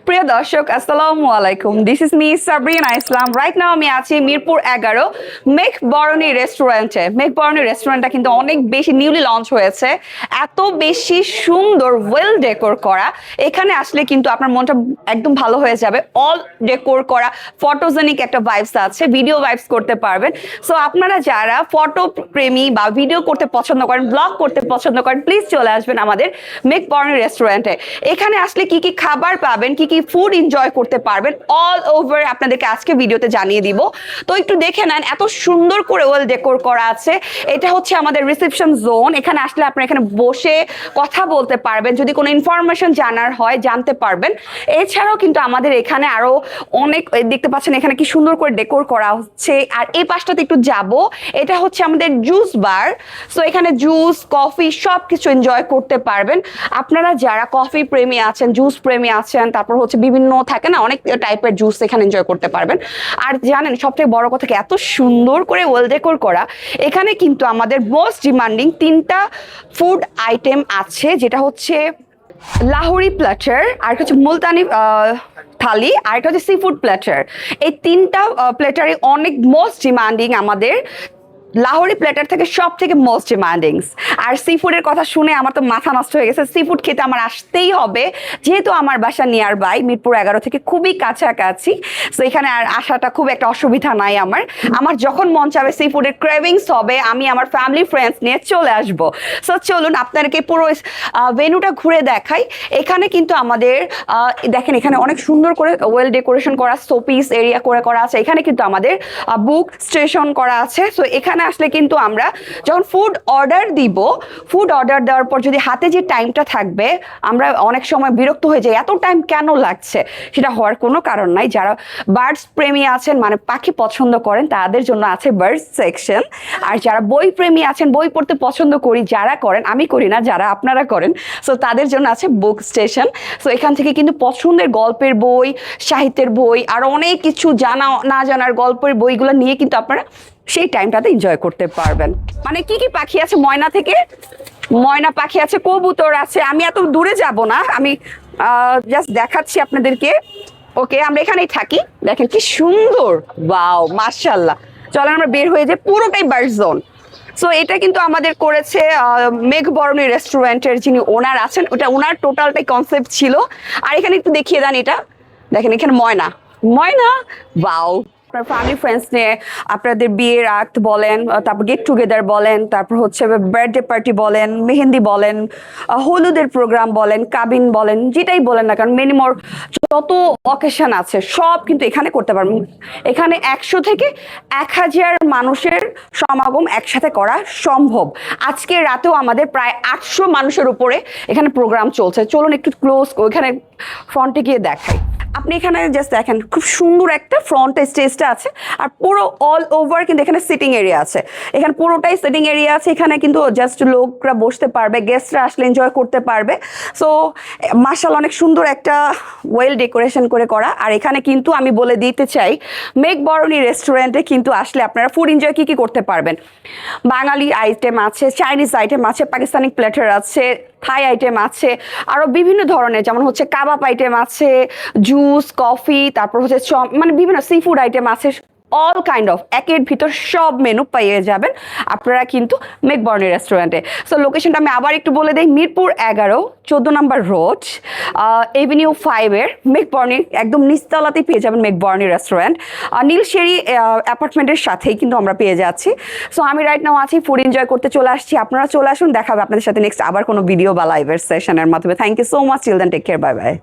প্রিয় দর্শক আসসালামু আলাইকুম, this is me Sabrina Islam. Right now আমি আছি মিরপুর 11 মেঘ বরণী রেস্টুরেন্টে। মেঘ বরণী রেস্টুরেন্টটা কিন্তু অনেক বেশি নিউলি লঞ্চ হয়েছে, এত বেশি সুন্দর, ওয়েল ডেকোর করা। এখানে আসলে কিন্তু আপনার মনটা একদম ভালো হয়ে যাবে। অল ডেকোর করা, ফটোজেনিক একটা ভাইবস আছে, ভিডিও ভাইবস করতে পারবেন। সো আপনারা যারা ফটো প্রেমী বা ভিডিও করতে পছন্দ করেন, ব্লগ করতে পছন্দ করেন, প্লিজ চলে আসবেন আমাদের মেঘ বরণী রেস্টুরেন্টে। এখানে আসলে কি কি খাবার পাবেন, কি কি ফুড এনজয় করতে পারবেন, অল ওভার আপনাদেরকে আজকে ভিডিওতে জানিয়ে দিব। তো একটু দেখে নেন, এত সুন্দর করে ওয়েল ডেকোর করা আছে। এটা হচ্ছে আমাদের রিসেপশন জোন। এখানে আসলে আপনারা এখানে বসে কথা বলতে পারবেন, যদি কোনো ইনফরমেশন জানার হয় জানতে পারবেন। এছাড়াও কিন্তু আমাদের এখানে আরো অনেক, দেখতে পাচ্ছেন এখানে কি সুন্দর করে ডেকোর করা হচ্ছে। আর এই পাশটাতে একটু যাব, এটা হচ্ছে আমাদের জুস বার। সো এখানে জুস, কফি সব কিছু এনজয় করতে পারবেন। আপনারা যারা কফি প্রেমী আছেন, জুস প্রেমী আছেন, তারপর হচ্ছে বিভিন্ন থাকে না অনেক টাইপের জুস এখানে এনজয় করতে পারবেন। আর জানেন সবথেকে বড় কথা কি, এত সুন্দর করে ওয়েল ডেকোর করা। এখানে কিন্তু আমাদের মোস্ট ডিমান্ডিং 3টা ফুড আইটেম আছে, যেটা হচ্ছে লাহোরি প্ল্যাটার, আর হচ্ছে মুলতানি থালি, আর এটা হচ্ছে সি ফুড প্ল্যাটার। এই 3টা প্ল্যাটারই অনেক মোস্ট ডিমান্ডিং আমাদের। লাহোরি প্ল্যাটার থেকে সব থেকে মোস্ট ডিমান্ডিংস। আর সি ফুডের কথা শুনে আমার তো মাথা নষ্ট হয়ে গেছে। সি ফুড খেতে আমার আসতেই হবে, যেহেতু আমার বাসা নিয়ার বাই, মিরপুর 11 থেকে খুবই কাছাকাছি। সো এখানে আর আসাটা খুব একটা অসুবিধা নাই আমার। আমার যখন মন চাবে সি ফুডের ক্রেভিংস হবে, আমি আমার ফ্যামিলি ফ্রেন্ডস নিয়ে চলে আসবো। সো চলুন আপনাদেরকে পুরো ভেন্যুটা ঘুরে দেখাই। এখানে কিন্তু আমাদের দেখেন, এখানে অনেক সুন্দর করে ওয়েল ডেকোরেশন করা, শোপিস এরিয়া করে করা আছে। এখানে কিন্তু আমাদের বুক স্টেশন করা আছে। সো এখানে আসলে কিন্তু আমরা যখন ফুড অর্ডার দিব, ফুড অর্ডার দেওয়ার পর যদি হাতে যে টাইমটা থাকবে, আমরা অনেক সময় বিরক্ত হয়ে যাই, এত টাইম কেন লাগছে। সেটা হওয়ার কোনো কারণ নাই। যারা বার্ডস প্রেমী আছেন, মানে পাখি পছন্দ করেন, তাদের জন্য আছে বার্ডস সেকশন। আর যারা বই প্রেমী আছেন, বই পড়তে পছন্দ করি যারা করেন, আমি করি না, যারা আপনারা করেন, সো তাদের জন্য আছে বুক স্টেশন। সো এখান থেকে কিন্তু পছন্দের গল্পের বই, সাহিত্যের বই, আর অনেক কিছু জানা না জানার গল্পের বইগুলো নিয়ে কিন্তু আপনারা সেই টাইমটাতে এনজয় করতে পারবেন। মানে কি কি পাখি আছে, ময়না থেকে ময়না পাখি আছে, কবুতর আছে। আমি এত দূরে যাব না, আমি জাস্ট দেখাচ্ছি আপনাদেরকে। ওকে, আমরা এখানেই থাকি। দেখেন কি সুন্দর, ওয়াও মাশাআল্লাহ। চলেন আমরা বের হয়ে যাই, পুরোটাই বার্ড জোন। সো এটা কিন্তু আমাদের করেছে মেঘ বরণী রেস্টুরেন্টের যিনি ওনার আছেন, ওটা ওনার টোটালটাই কনসেপ্ট ছিল। আর এখানে একটু দেখিয়ে দেন, এটা দেখেন, এখানে ময়না ময়না, ওয়াও। আপনার ফ্যামিলি ফ্রেন্ডস নিয়ে আপনাদের বিয়ের রাত বলেন, তারপর গেট টুগেদার বলেন, তারপর হচ্ছে বার্থডে পার্টি বলেন, মেহেন্দি বলেন, হলুদের প্রোগ্রাম বলেন, কাবিন বলেন, যেটাই বলেন না কারণ মেনি মোর যত অকেশন আছে সব কিন্তু এখানে করতে পারবেন। এখানে 100 থেকে 1000 মানুষের সমাগম একসাথে করা সম্ভব। আজকে রাতেও আমাদের প্রায় 800 মানুষের উপরে এখানে প্রোগ্রাম চলছে। চলুন একটু ক্লোজ ওইখানে ফ্রন্টে গিয়ে দেখাই। আপনি এখানে জাস্ট দেখেন, খুব সুন্দর একটা ফ্রন্ট স্টেজটা আছে। আর পুরো অল ওভার কিন্তু এখানে সিটিং এরিয়া আছে। এখানে পুরোটাই সিটিং এরিয়া আছে। এখানে কিন্তু জাস্ট লোকরা বসতে পারবে, গেস্টরা আসলে এনজয় করতে পারবে। সো মাশাআল্লাহ, অনেক সুন্দর একটা ওয়েল ডেকোরেশন করে করা। আর এখানে কিন্তু আমি বলে দিতে চাই, মেঘ বরণী রেস্টুরেন্টে কিন্তু আসলে আপনারা ফুড এনজয় কী কী করতে পারবেন। বাঙালি আইটেম আছে, চাইনিজ আইটেম আছে, পাকিস্তানি প্ল্যাটার আছে, থাই আইটেম আছে, আরও বিভিন্ন ধরনের, যেমন হচ্ছে কাবাব আইটেম আছে, জুস, কফি, তারপর হচ্ছে মানে বিভিন্ন সি ফুড আইটেম আছে। অল কাইন্ড অফ, একের ভিতর সব মেনু পেয়ে যাবেন আপনারা কিন্তু মেঘ বরণী রেস্টুরেন্টে। সো লোকেশনটা আমি আবার একটু বলে দিই, মিরপুর 11 14 নম্বর রোড, এভিনিউ 5-এর মেঘ বরণী একদম নিচতলাতেই পেয়ে যাবেন মেঘ বরণী রেস্টুরেন্ট। নীলশেরি অ্যাপার্টমেন্টের সাথেই কিন্তু আমরা পেয়ে যাচ্ছি। সো আমি রাইট নাও আছি, ফুড এনজয় করতে চলে আসছি। আপনারা চলে আসুন, দেখা হবে আপনাদের সাথে নেক্সট আবার কোনো ভিডিও বা লাইভের সেশনের মাধ্যমে। Thank you so much, chill then, take care, bye by.